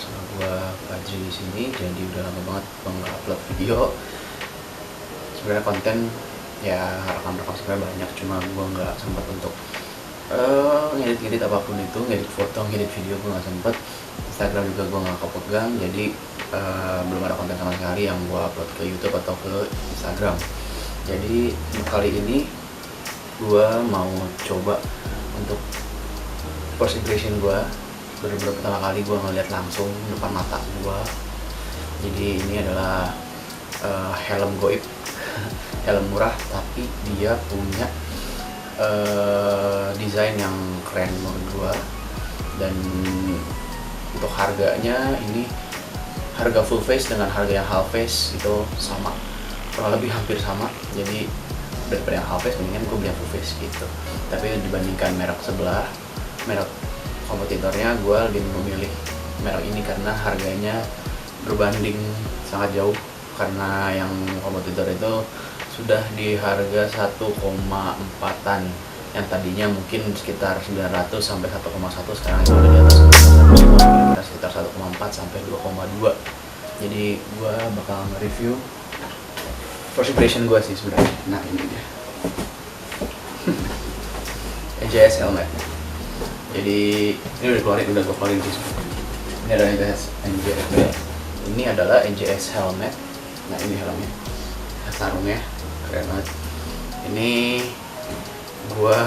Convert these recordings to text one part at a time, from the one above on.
sama gua Fajri di sini. Jadi udah lama banget gua nggak upload video. Sebenarnya konten ya rekam-rekam sebenarnya banyak, cuma gua nggak sempat untuk ngedit apapun itu, ngedit foto, ngedit video gua nggak sempet. Instagram juga gua nggak kepegang, jadi belum ada konten sama sekali yang gua upload ke YouTube atau ke Instagram. Jadi kali ini gua mau coba untuk first impression gua, bener-bener pertama kali gue ngeliat langsung depan mata gue. Jadi ini adalah helm goib helm murah, tapi dia punya desain yang keren menurut gue. Dan untuk harganya, ini harga full face dengan harga yang half face itu sama, kurang lebih hampir sama. Jadi daripada yang half face mendingan gue beli yang full face gitu. Tapi dibandingkan merek sebelah, merek kompetitornya, gue lebih memilih merek ini karena harganya berbanding sangat jauh. Karena yang kompetitor itu sudah di harga 1,4an, yang tadinya mungkin sekitar 900 sampai 1,1, sekarang itu udah di atas 1,1, sekitar 1,4 sampai 2,2. Jadi gue bakal nge-review first impression gue sih sebenarnya. Nah, ini dia NJS helmet. Jadi ini udah gue keluarin sih. Ini adalah NJS helmet. Nah, ini helmnya, sarungnya keren banget. Ini gue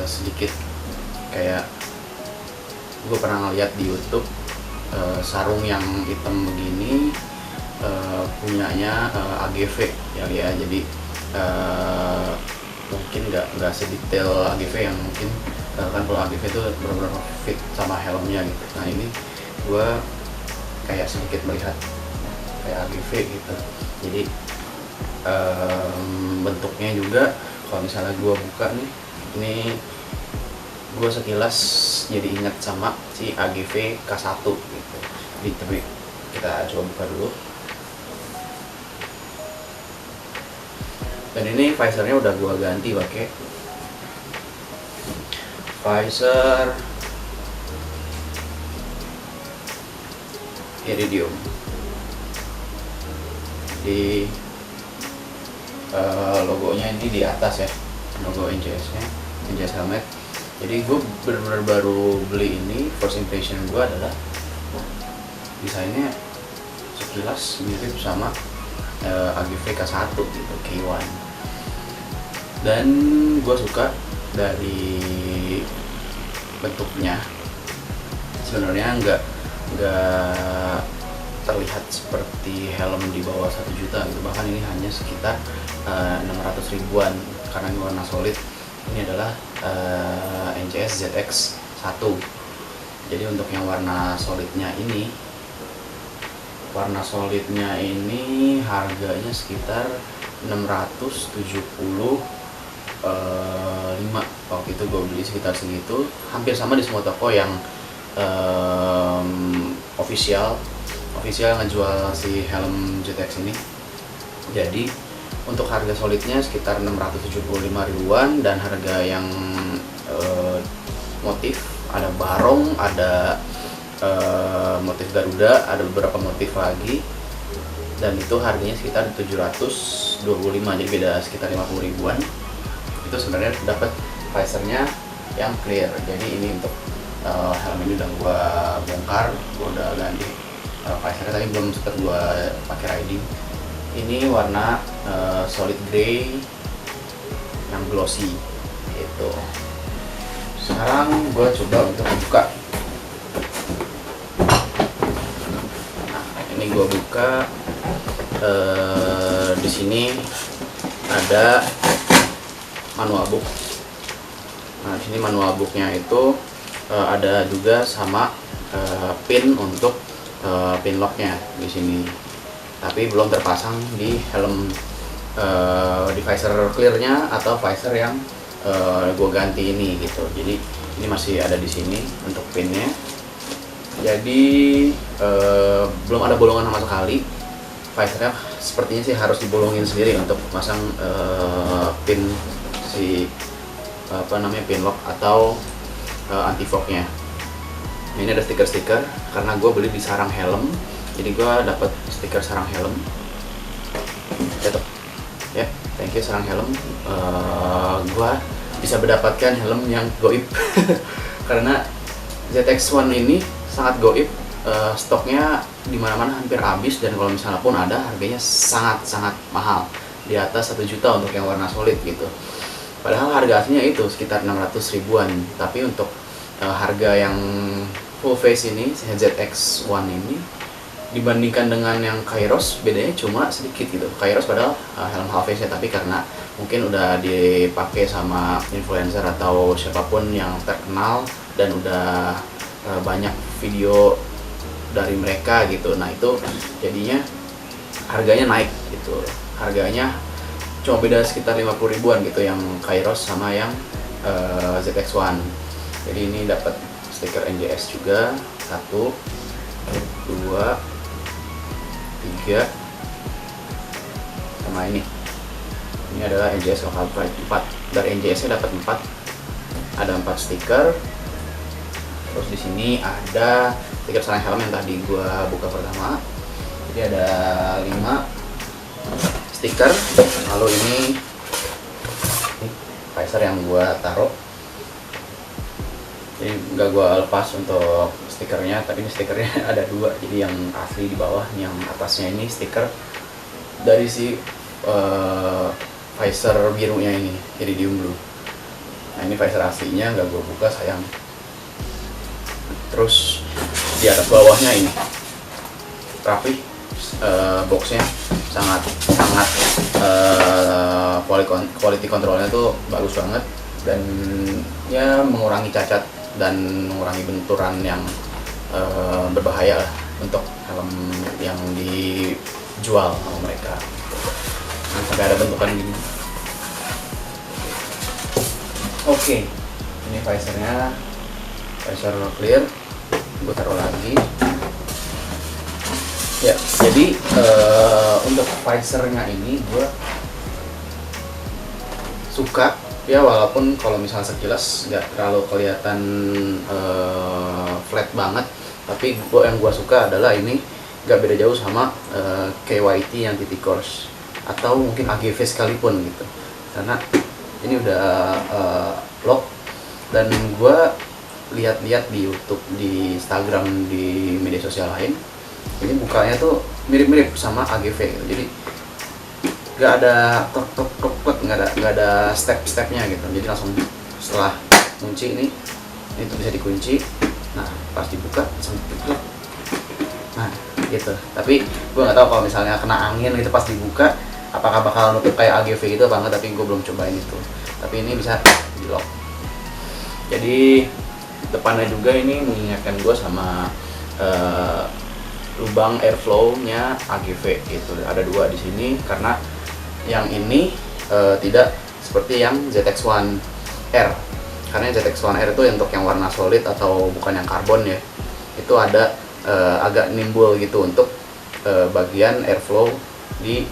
sedikit kayak gue pernah ngeliat di YouTube sarung yang hitam begini punyanya AGV ya. Jadi mungkin nggak sedetail AGV, yang mungkin kan kalau AGV itu benar-benar fit sama helmnya gitu. Nah, ini gue kayak sedikit melihat kayak AGV gitu. Jadi bentuknya juga kalau misalnya gue buka nih, ini gue sekilas jadi ingat sama si AGV K1 gitu. Tapi kita coba buka dulu. Dan ini visornya udah gua ganti pakai visor iridium. Di logonya ini di atas ya, logo NJS nya, NJS helmet. Jadi gue benar-benar baru beli ini. First impression gue adalah desainnya sekilas mirip sama AGV K1 gitu, K1. Dan gue suka dari bentuknya. Sebenarnya nggak terlihat seperti helm di bawah 1 juta gitu. Bahkan ini hanya sekitar 600 ribuan karena ini warna solid. Ini adalah NJS ZX1. Jadi untuk yang warna solidnya ini harganya sekitar 675. Waktu itu gue beli sekitar segitu, hampir sama di semua toko yang official ngejual si helm ZX ini. Jadi untuk harga solidnya sekitar 675 ribuan, dan harga yang motif, ada barong, ada motif Garuda, ada beberapa motif lagi, dan itu harganya sekitar 725, jadi beda sekitar 50 ribuan. Itu sebenarnya dapat visornya yang clear. Jadi ini untuk helm ini udah gua bongkar, gua udah ganti visornya, tapi belum sempat gua pakai riding. Ini warna solid grey yang glossy gitu. Sekarang gua coba untuk buka. Nah, ini gua buka. Di sini ada manual book. Nah, di sini manual booknya itu ada juga sama pin untuk pin locknya di sini. Tapi belum terpasang di helm, di visor clearnya atau visor yang gue ganti ini gitu. Jadi ini masih ada di sini untuk pinnya. Jadi belum ada bolongan sama sekali. Visornya sepertinya sih harus dibolongin sendiri untuk pasang pin si pin lock atau anti fognya. Ini ada stiker-stiker karena gue beli di Sarang Helm, jadi gue dapat stiker Sarang Helm. Cakep ya, thank you Sarang Helm. Gue bisa mendapatkan helm yang goib karena ZX-1 ini sangat goib. Stoknya dimana-mana hampir habis, dan kalau misalnya pun ada, harganya sangat-sangat mahal, di atas 1 juta untuk yang warna solid gitu. Padahal harga aslinya itu sekitar 600 ribuan, tapi untuk harga yang full face ini, ZX-1 ini, dibandingkan dengan yang Kairos, bedanya cuma sedikit gitu. Kairos padahal helm half face ya, tapi karena mungkin udah dipakai sama influencer atau siapapun yang terkenal dan udah banyak video dari mereka gitu, nah itu jadinya harganya naik gitu. Harganya cuma beda sekitar 50 ribuan gitu yang Kairos sama yang ZX-1. Jadi ini dapat stiker NJS juga, 1, 2, 3, sama ini adalah NJS Local Pride 4. Dari NJS nya dapat 4, ada 4 stiker. Terus di sini ada stiker Sarang Helm yang tadi gua buka pertama, jadi ada 5 stiker. Lalu ini visor yang gua taruh, jadi nggak gua lepas untuk stikernya, tapi ini stikernya ada 2, jadi yang asli di bawah, yang atasnya ini stiker dari si visor birunya ini, iridium blue. Nah ini visor aslinya nggak gua buka, sayang. Terus di atas bawahnya ini rapi, boxnya sangat quality controlnya tuh bagus banget, dan ya mengurangi cacat dan mengurangi benturan yang berbahaya lah untuk helm yang dijual sama mereka. Nah, sampai ada bentukan gini. Oke, ini visornya, visor clear. Gue taruh lagi ya. Jadi untuk visornya ini gue suka ya, walaupun kalau misalnya sekilas nggak terlalu kelihatan flat banget, tapi yang gue suka adalah ini nggak beda jauh sama KYT yang TT Course atau mungkin AGV sekalipun gitu, karena ini udah lock. Dan gue lihat-lihat di YouTube, di Instagram, di media sosial lain, ini bukanya tuh mirip-mirip sama AGV gitu. Jadi nggak ada tok, nggak ada step-stepnya gitu. Jadi langsung setelah kunci ini tuh bisa dikunci. Nah pas dibuka langsung klek. Nah gitu. Tapi gue nggak tahu kalau misalnya kena angin gitu pas dibuka, apakah bakal nutup kayak AGV gitu apa enggak, tapi gue belum cobain itu. Tapi ini bisa di lock. Jadi depannya juga ini mengingatkan gue sama lubang airflow-nya AGV gitu. Ada 2 di sini, karena yang ini tidak seperti yang ZX-1 R. Karena ZX-1 R itu untuk yang warna solid atau bukan yang karbon ya, itu ada agak nimbul gitu untuk bagian airflow di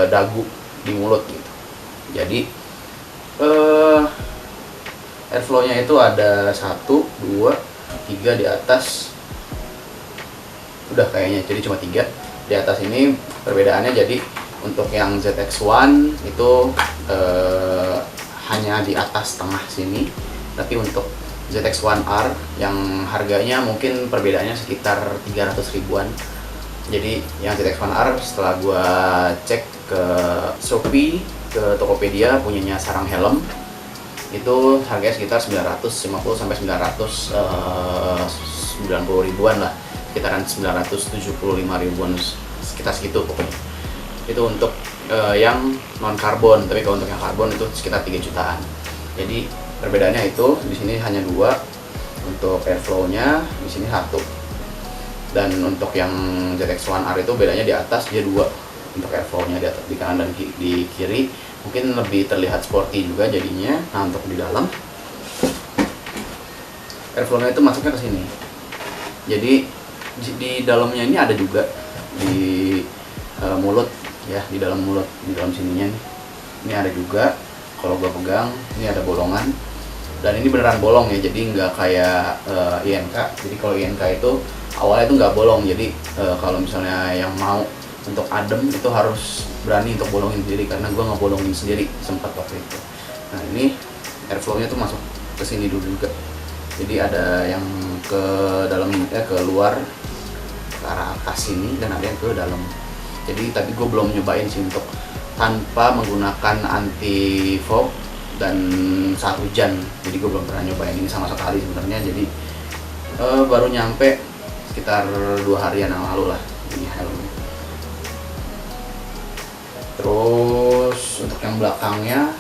dagu, di mulut gitu. Jadi airflow-nya itu ada 1, 2, 3 di atas. Udah kayaknya, jadi cuma 3 di atas. Ini perbedaannya, jadi untuk yang ZX-1 itu hanya di atas tengah sini, tapi untuk ZX-1R yang harganya mungkin perbedaannya sekitar 300 ribuan. Jadi yang ZX-1R setelah gua cek ke Shopee, ke Tokopedia punyanya Sarang Helm, itu harganya sekitar 950 sampai 990 ribuan lah, sekitaran 975 ribuan, sekitar segitu pokoknya. Itu untuk yang non karbon, tapi kalau untuk yang karbon itu sekitar 3 jutaan. Jadi perbedaannya itu di sini hanya 2 untuk airflow-nya, di sini 1. Dan untuk yang ZX-1R itu bedanya di atas, dia 2 untuk airflow-nya, di atas, di kanan dan di kiri. Mungkin lebih terlihat sporty juga jadinya. Nah untuk di dalam, airflow-nya itu masuknya ke sini. Jadi di dalamnya ini ada juga di mulut ya, di dalam mulut, di dalam sininya nih. Ini ada juga, kalau gua pegang ini ada bolongan. Dan ini beneran bolong ya, jadi nggak kayak INK. Jadi kalau INK itu awalnya itu nggak bolong, jadi kalau misalnya yang mau untuk adem itu harus berani untuk bolongin sendiri, karena gue nggak bolongin sendiri sempat waktu itu. Nah ini airflow-nya tuh masuk ke sini dulu juga, jadi ada yang ke dalam ke luar ke arah atas sini, dan ada yang ke dalam. Jadi tadi gue belum nyobain sih untuk tanpa menggunakan anti fog dan saat hujan, jadi gue belum pernah nyobain ini sama sekali sebenarnya. Jadi baru nyampe sekitar 2 harian yang lalu lah ini helmnya. Terus untuk yang belakangnya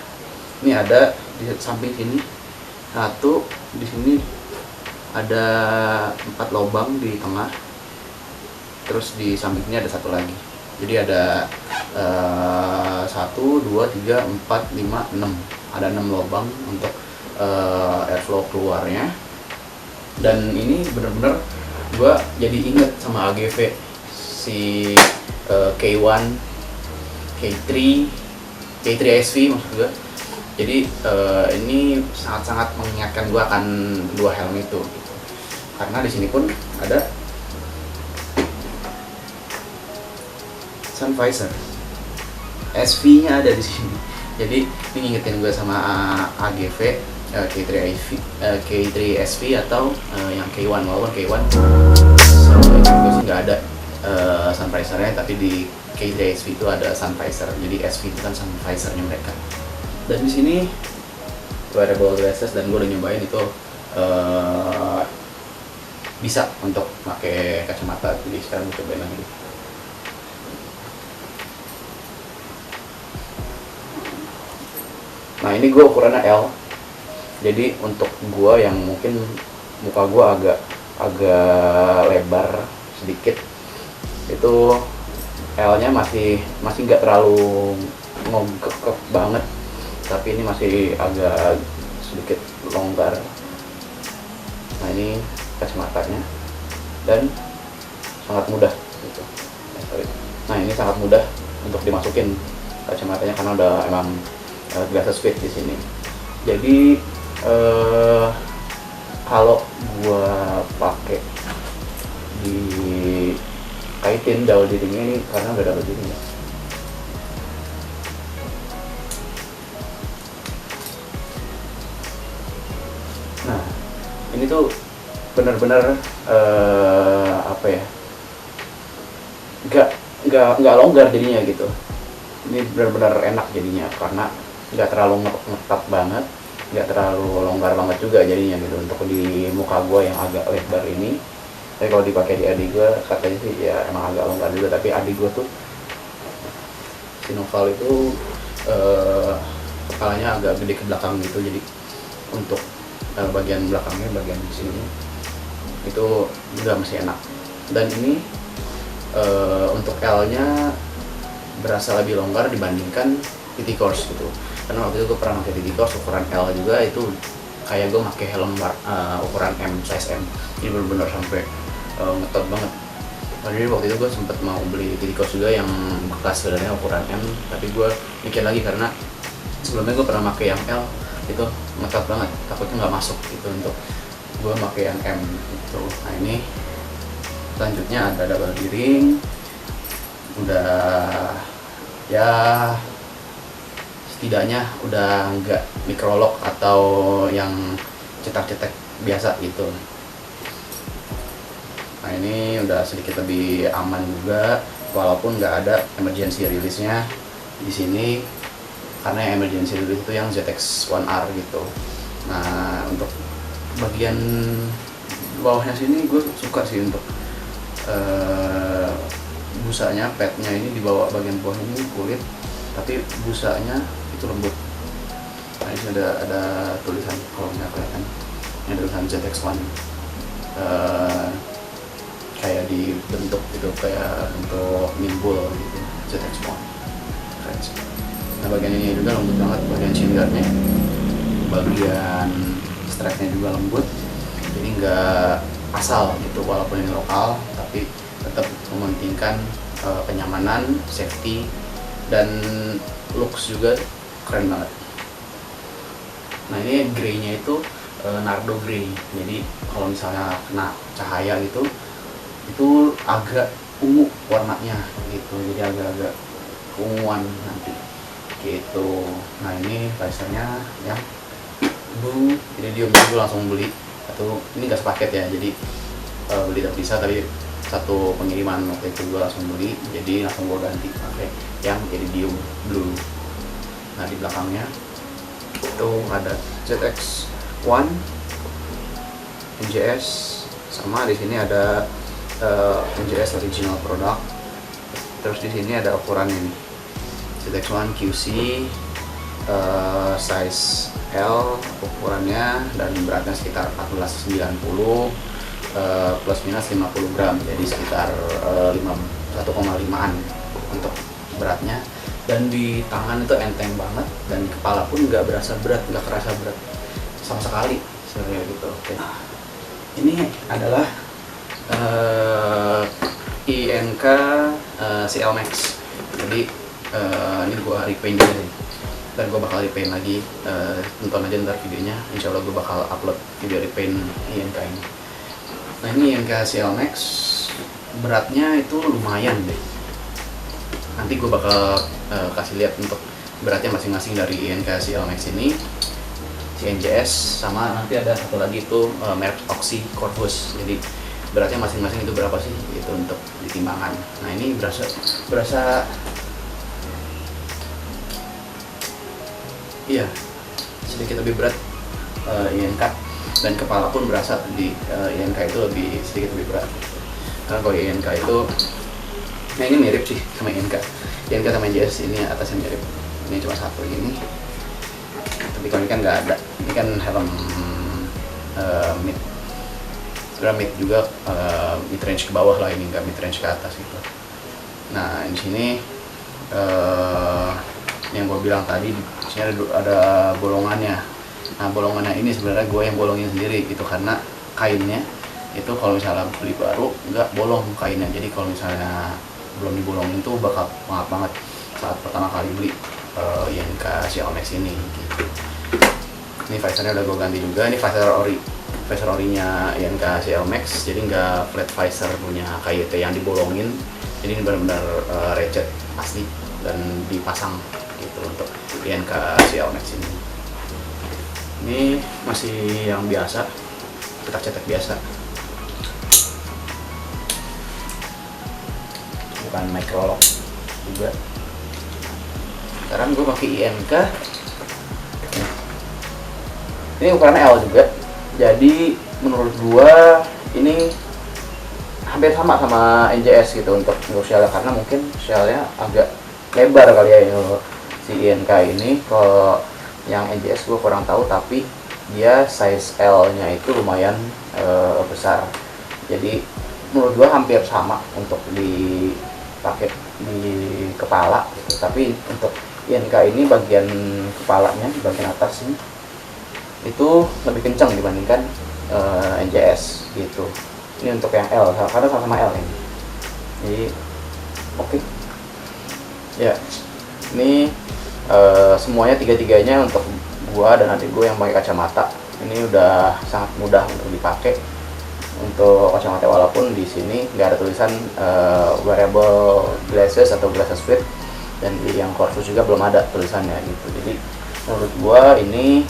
ini ada di samping sini satu, di sini ada 4 lubang di tengah, terus di samping ini ada satu lagi. Jadi ada 1, 2, 3, 4, 5, 6. Ada 6 lubang untuk airflow keluarnya. Dan ini bener-bener gue jadi inget sama AGV si K1, K3, K3 SV maksud gue. Jadi ini sangat-sangat mengingatkan gue akan 2 helm itu gitu. Karena di sini pun ada sun visor, SV-nya ada di sini. Jadi ini ngingetin gue sama AGV K3 SV atau yang K1. Walaupun K1 gue sih nggak ada sun visornya, tapi di K3 SV itu ada sun visor. Jadi SV itu kan sun visornya mereka. Dan di sini wearable glasses, dan gue udah nyobain itu bisa untuk pakai kacamata. Jadi sekarang gue cobain lagi. Nah ini gue ukurannya L, jadi untuk gue yang mungkin muka gue agak lebar sedikit, itu L-nya masih nggak terlalu ngegekek banget, tapi ini masih agak sedikit longgar. Nah ini kacamatanya, dan sangat mudah gitu. Nah ini sangat mudah untuk dimasukin kacamatanya karena udah emang glasses fit di sini. Jadi kalau gua pakai di kaitin double dindingnya ini karena udah double dinding. Nah ini tuh benar-benar apa ya? Nggak longgar jadinya gitu. Ini benar-benar enak jadinya karena nggak terlalu ngetat banget, nggak terlalu longgar banget juga jadinya gitu untuk di muka gue yang agak lebar ini. Tapi kalau dipakai di adik gue katanya sih ya emang agak longgar juga, tapi adik gue tuh si Noval itu kepalanya agak gede ke belakang gitu, jadi untuk bagian belakangnya, bagian di sini itu juga masih enak. Dan ini untuk L-nya berasa lebih longgar dibandingkan TT Course gitu. Karena waktu itu gue pernah pakai TT Course ukuran L juga, itu kayak gue pakai helm ukuran M, size M. Ini benar-benar sampai ngetot banget. Jadi waktu itu gue sempet mau beli TT Course juga yang bekas sebenarnya ukuran M, tapi gue mikir lagi karena sebelumnya gue pernah pakai yang L, itu ngetot banget, takutnya nggak masuk gitu untuk gue pakai yang M gitu. Nah ini selanjutnya ada double D-ring, udah ya setidaknya udah nggak microlock atau yang cetak-cetak biasa gitu. Nah ini udah sedikit lebih aman juga, walaupun nggak ada emergency release-nya di sini, karena yang emergency release itu yang ZX-1R gitu. Nah untuk bagian bawahnya sini gue suka sih untuk busanya, padnya ini di bawah bagian bawah ini kulit, tapi busanya itu lembut. Nah ini ada tulisan, kalau nggak kelihatan, ini ada tulisan ZX1, kayak dibentuk gitu, kayak untuk nimbul gitu, ZX1. Keren sih. Nah bagian ini juga lembut banget, bagian chin guardnya, bagian strapnya juga lembut, jadi nggak asal gitu, walaupun ini lokal tapi tetap mementingkan kenyamanan, safety, dan looks juga keren banget. Nah ini grey-nya itu nardo grey, jadi kalau misalnya kena cahaya gitu itu agak ungu warnanya gitu, jadi agak-agak keunguan nanti gitu. Nah ini visornya yang blue iridium, gue langsung beli, atau ini gas paket ya, jadi beli terpisah, tapi satu pengiriman waktu itu gue langsung beli, jadi langsung gue ganti pakai yang iridium blue. Nah di belakangnya itu ada ZX1 NJS, sama di sini ada NJS original product. Terus di sini ada ukuran ini ZX1 QC size L ukurannya, dan beratnya sekitar 1490 plus minus 50 gram, jadi sekitar 1,5an untuk beratnya. Dan di tangan itu enteng banget, dan di kepala pun nggak berasa berat, nggak kerasa berat sama sekali sebenarnya gitu. Oke. Ini adalah INK CL Max. Jadi ini gua repaint juga nih, dan gue bakal repaint lagi. Tonton aja ntar videonya, insya Allah gue bakal upload video repaint INK ini. Nah ini INK CL Max, beratnya itu lumayan deh. Nanti gue bakal kasih lihat untuk beratnya masing-masing dari INK CL Max ini, si NJS, sama nanti ada satu lagi itu merek Oxy Corvus. Jadi beratnya masing-masing itu berapa sih gitu untuk ditimbangan. Nah ini berasa iya sedikit lebih berat INK, dan kepala pun berasa di INK itu sedikit lebih berat. Karena kalau INK itu, nah ini mirip sih sama INK sama NJS, ini atasnya mirip, ini cuma satu ini, tapi kalau ini kan nggak ada, ini kan helm mid, sebenarnya mid juga, mid range ke bawah lah, ini nggak mid range ke atas gitu. Nah di sini yang gue bilang tadi, di sini ada bolongannya. Nah bolongannya ini sebenarnya gue yang bolongin sendiri gitu, karena kainnya itu kalau misalnya beli baru nggak bolong kainnya, jadi kalau misalnya belum dibolongin tuh bakal pengap banget saat pertama kali beli INK CL Max ini gitu. Ini visornya udah gue ganti juga, ini visor orinya INK CL Max, jadi nggak flat visor punya KYT yang dibolongin, jadi ini benar-benar recet asli dan dipasang gitu untuk INK CL Max ini. Ini masih yang biasa, cetak-cetak biasa, bukan microlock juga. Sekarang gue pakai INK, ini ukurannya L juga, jadi menurut gue ini hampir sama NJS gitu untuk shellnya, karena mungkin shellnya agak lebar kali ya si INK ini. Kalau yang NJS gue kurang tahu, tapi dia size L nya itu lumayan besar, jadi menurut gue hampir sama untuk dipakai di kepala gitu. Tapi untuk INK ini bagian kepalanya, bagian atas ini itu lebih kencang dibandingkan NJS gitu. Ini untuk yang L, karena sama-sama L ini. Jadi oke. Ya, ini semuanya tiga-tiganya untuk gua dan adik gua yang pakai kacamata. Ini udah sangat mudah untuk dipakai. Untuk kacamata, walaupun di sini nggak ada tulisan wearable glasses atau glasses fit, dan di yang Corvus juga belum ada tulisannya gitu. Jadi menurut gua ini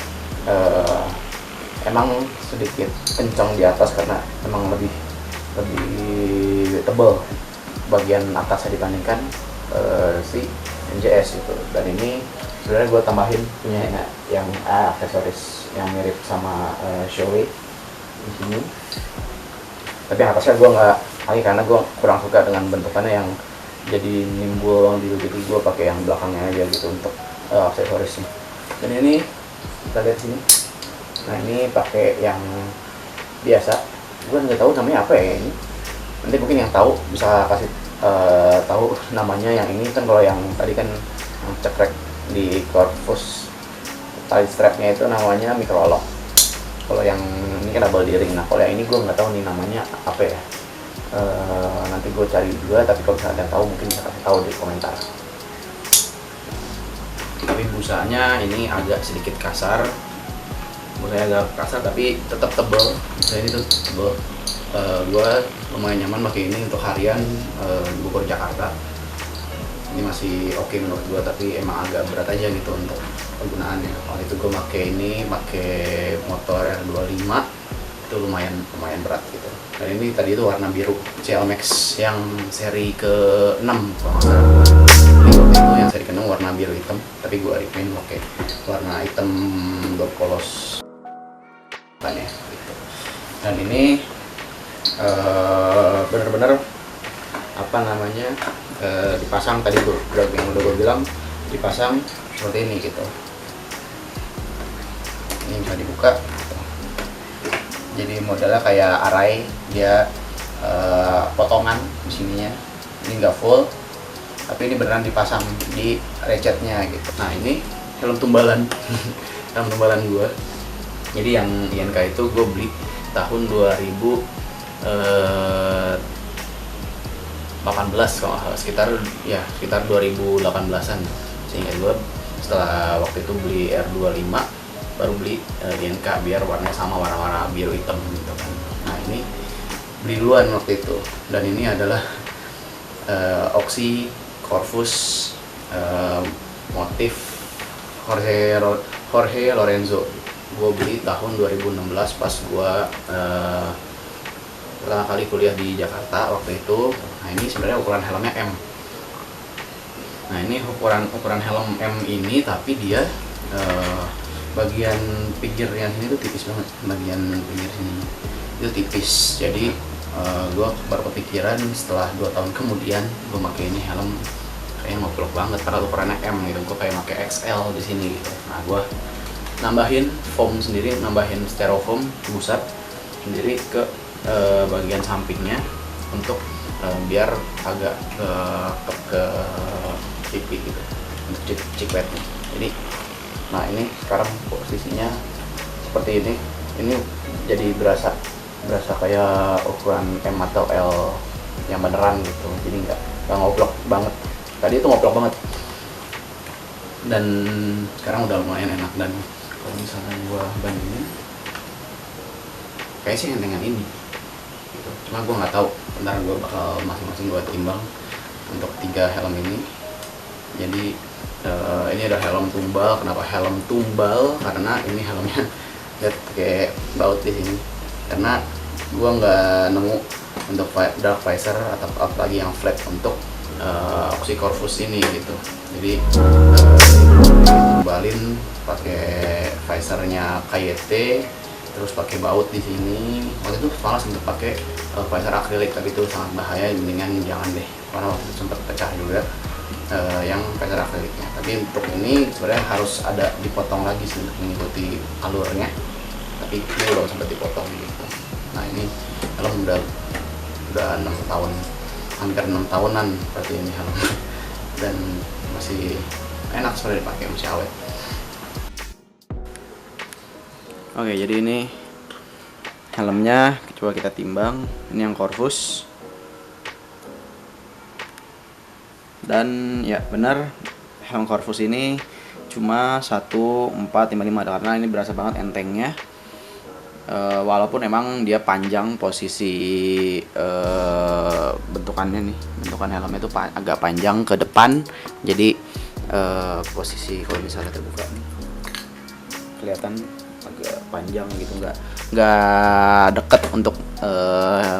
emang sedikit kencang di atas, karena emang lebih tebal bagian atasnya dibandingkan si NJS gitu. Dan ini sebenarnya gue tambahin punya yang aksesoris yang mirip sama Shoei di sini, tapi yang atasnya gue nggak pakai karena gue kurang suka dengan bentukannya yang jadi nimbul gitu, jadi gue pakai yang belakangnya aja gitu untuk aksesorisnya. Dan ini kita lihat sini, nah ini pakai yang biasa, gue nggak tahu namanya apa ya ini, nanti mungkin yang tahu bisa kasih tahu namanya. Yang ini kan, kalau yang tadi kan yang cekrek di Corvus tali strapnya itu namanya microlock, kalau yang ini kan double D-ring. Nah kalau yang ini gue nggak tahu nih namanya apa ya, nanti gue cari juga, tapi kalau misalnya ada yang tahu mungkin bisa kasih tahu di komentar. Tapi busanya ini agak sedikit kasar, menurut saya agak kasar tapi tetap tebel. Saya ini tuh tebel. Gue lumayan nyaman pakai ini untuk harian di Bogor Jakarta. Ini masih oke menurut gue, tapi emang agak berat aja gitu untuk penggunaannya. Waktu itu gue pakai motor R25 itu lumayan berat gitu. Dan ini tadi itu warna biru CLMax yang seri ke-6 kalau nggak salah. Ini waktu itu yang seri ke-6 warna biru hitam, tapi gue reprint pakai warna hitam dot polos kan ya gitu. Dan ini benar-benar apa namanya dipasang tadi tuh yang udah gue bilang, dipasang seperti ini gitu. Ini bisa dibuka gitu. Jadi modelnya kayak arai, dia potongan di sininya. Ini nggak full, tapi ini beneran dipasang di ratchetnya gitu. Nah ini helm tumbalan helm tumbalan gue. Jadi yang INK itu gue beli tahun 2018 kalau nggak salah, sekitar 2018an. Sehingga gue setelah waktu itu beli R25 baru beli INK biar warnanya sama, warna biru hitam gitu kan. Nah ini beli duluan waktu itu, dan ini adalah Oxy Corvus motif Jorge Lorenzo. Gue beli tahun 2016 pas gue pertama kali kuliah di Jakarta waktu itu. Nah ini sebenarnya ukuran helmnya M. Nah ini ukuran helm M ini, tapi dia bagian pinggirnya sini tuh tipis banget. Bagian pinggir sini itu tipis. Jadi gue baru kepikiran setelah 2 tahun kemudian gue pakai ini helm kayaknya ngoblok banget karena ukurannya M gitu. Gue kayak pakai XL di sini gitu. Nah gue nambahin foam sendiri, nambahin styrofoam busa sendiri ke bagian sampingnya untuk biar agak ke pipi gitu untuk cikletnya. Jadi nah ini sekarang posisinya seperti ini. Ini jadi berasa kayak ukuran M atau L yang beneran gitu. Jadi nggak ngoblok banget. Tadi itu ngoblok banget, dan sekarang udah lumayan enak. Dan kalau misalnya gua bandingin, kayak sih dengan ini gitu. Cuma gua nggak tahu, bentar gua bakal masing-masing gua timbang untuk 3 helm ini. Jadi ini ada helm tumbal. Kenapa helm tumbal? Karena ini helmnya lihat kayak baut di sini. Karena gua nggak nemu untuk dark visor atau apalagi yang flat untuk Oxy Corvus ini gitu. Jadi tumbalin pakai visornya KYT, terus pakai baut di sini. Waktu itu malah sempat pakai visor akrilik, tapi itu sangat bahaya, mendingan jangan deh karena waktu itu sempat pecah juga yang visor akriliknya. Tapi untuk ini sebenarnya harus ada dipotong lagi sih untuk mengikuti alurnya, tapi ini udah sempat dipotong gitu. Nah ini helm udah 6 tahun, hampir 6 tahunan berarti ini helm, dan masih enak sebenarnya dipakai, masih awet. Oke, jadi ini helmnya, coba kita timbang. Ini yang Corvus, dan ya benar helm Corvus ini cuma 1455 karena ini berasa banget entengnya. Walaupun emang dia panjang, posisi bentukan helmnya itu agak panjang ke depan. Jadi posisi kalau misalnya terbuka nih kelihatan agak panjang gitu, nggak deket untuk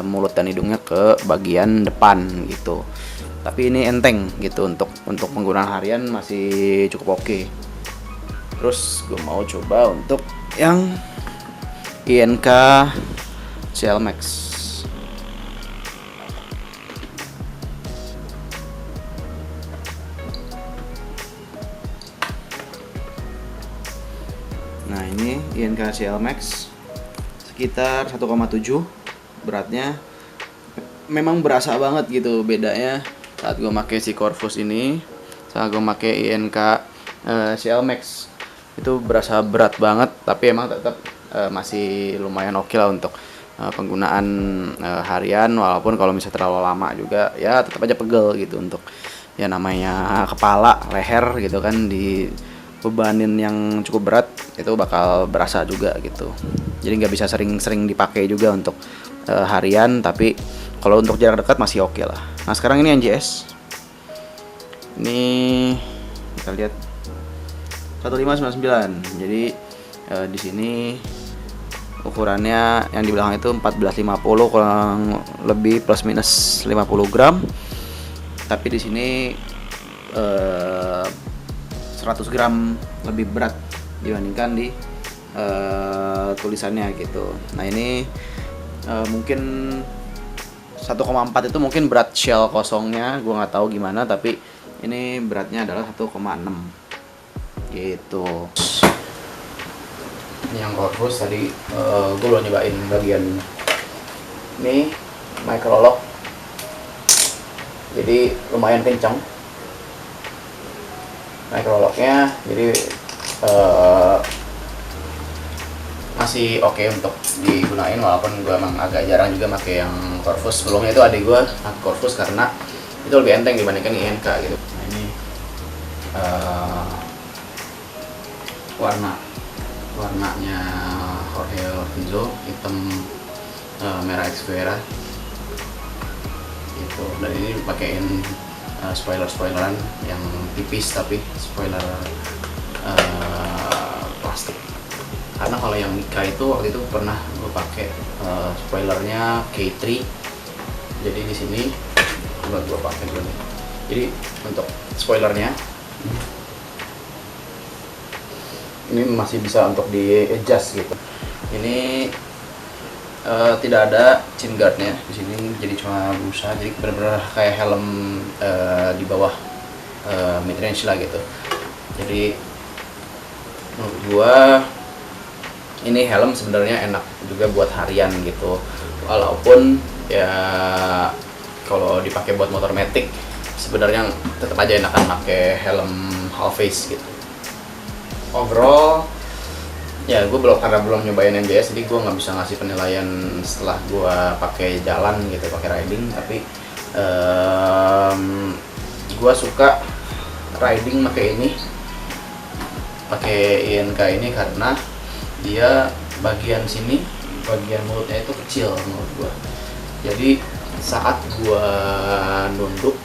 mulut dan hidungnya ke bagian depan gitu. Tapi ini enteng gitu, untuk penggunaan harian masih cukup oke. Terus gue mau coba untuk yang INK CLMax. Nah ini INK CLMax sekitar 1,7 beratnya. Memang berasa banget gitu bedanya saat gue pakai si Corvus ini saat gue pakai INK CLMax. Itu berasa berat banget, tapi emang tetap masih lumayan oke lah untuk penggunaan harian. Walaupun kalau misalnya terlalu lama juga ya tetap aja pegel gitu untuk ya namanya kepala, leher gitu kan, di bebanin yang cukup berat itu bakal berasa juga gitu. Jadi nggak bisa sering-sering dipakai juga untuk harian, tapi kalau untuk jarak dekat masih oke lah. Nah sekarang ini NJS, ini kita lihat 1599. Jadi di sini ukurannya yang di belakang itu 1450 kurang lebih plus minus 50 gram. Tapi di sini 100 gram lebih berat dibandingkan di tulisannya gitu. Nah ini mungkin 1,4 itu mungkin berat shell kosongnya, gue nggak tahu gimana, tapi ini beratnya adalah 1,6 gitu. Ini yang Corvus tadi gue belum nyobain bagian ini micro lock, jadi lumayan kencang micro locknya, jadi masih oke untuk digunain, walaupun gue emang agak jarang juga pakai yang Corvus. Sebelumnya itu adik gue pakai Corvus karena itu lebih enteng dibandingkan INK gitu. Nah ini warnanya Jorge Lorenzo, hitam merah Xpera gitu. Dan ini dipakein spoileran yang tipis, tapi spoiler plastik. Karena kalau yang Mika itu waktu itu pernah gue pakai spoilernya K3. Jadi di sini buat gue pakai dulu nih. Jadi untuk spoilernya ini masih bisa untuk di adjust gitu. Ini tidak ada chin guardnya di sini, jadi cuma busa. Jadi benar-benar kayak helm di bawah mid range lah gitu. Jadi menurut gua ini helm sebenarnya enak juga buat harian gitu. Walaupun ya kalau dipakai buat motor matic sebenarnya tetap aja enakan pakai helm half face gitu. Overall ya gue karena belum nyobain NJS, jadi gue nggak bisa ngasih penilaian setelah gue pakai jalan gitu, pakai riding. Tapi gue suka riding pakai ini, pakai INK ini karena dia bagian sini, bagian mulutnya itu kecil menurut gue. Jadi saat gue nunduk,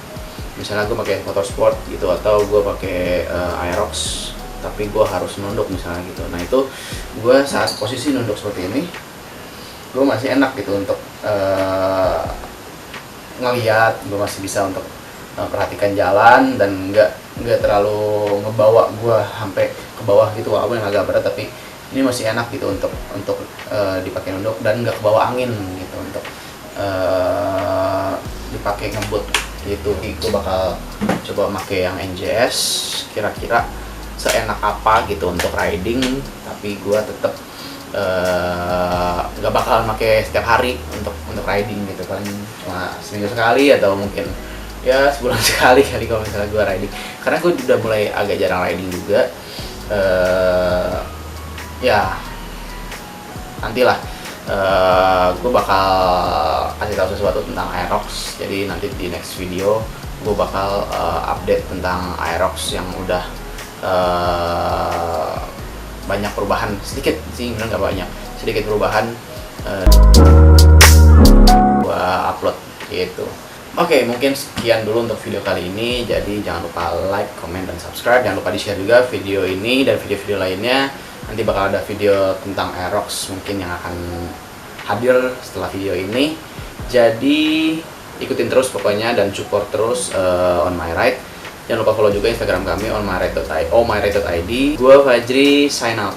misalnya gue pakai motorsport gitu atau gue pakai Aerox, tapi gue harus nunduk misalnya gitu. Nah itu gue saat posisi nunduk seperti ini, gue masih enak gitu untuk ngeliat, gue masih bisa untuk perhatikan jalan dan nggak terlalu ngebawa gue sampai ke bawah gitu, walaupun yang agak berat, tapi ini masih enak gitu untuk dipakai nunduk dan nggak kebawa angin gitu untuk dipakai ngebut gitu. Gue bakal coba pakai yang NJS, kira-kira seenak apa gitu untuk riding, tapi gue tetap nggak bakal pakai setiap hari untuk riding gitu, paling cuma seminggu sekali atau mungkin ya sebulan sekali kali kalau misalnya gue riding, karena gue udah mulai agak jarang riding juga. Ya nantilah gue bakal kasih tahu sesuatu tentang Aerox. Jadi nanti di next video gue bakal update tentang Aerox yang udah banyak perubahan, sedikit sih, bener nggak banyak, sedikit perubahan gua upload gitu. Oke, mungkin sekian dulu untuk video kali ini. Jadi jangan lupa like, comment, dan subscribe. Jangan lupa di share juga video ini dan video-video lainnya. Nanti bakal ada video tentang Aerox mungkin yang akan hadir setelah video ini. Jadi ikutin terus pokoknya dan support terus On My Ride. Jangan lupa follow juga Instagram kami onmyride.id. Gua Fajri, sign out.